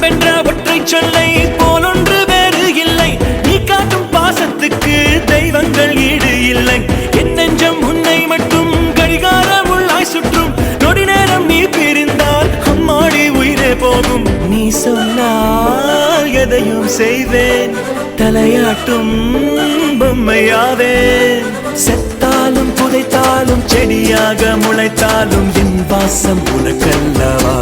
அன்பென்ற ஒற்றை சொல்லை போலொன்று வேறு இல்லை. நீ காட்டும் பாசத்துக்கு தெய்வங்கள் ஈடு இல்லை. என் நெஞ்சம் உன்னை மட்டும் கடிகாரம் உள்ளாய் சுற்றும். நொடி நேரம் நீ பிரிந்தால் அம்மாடி உயிரே போகும். நீ சொன்னால் எதையும் செய்வேன், தலையாட்டும் பொம்மையாவேன். செத்தாலும் புதைத்தாலும் செடியாக முளைத்தாலும் என் வாசம் உனக்கல்லவா.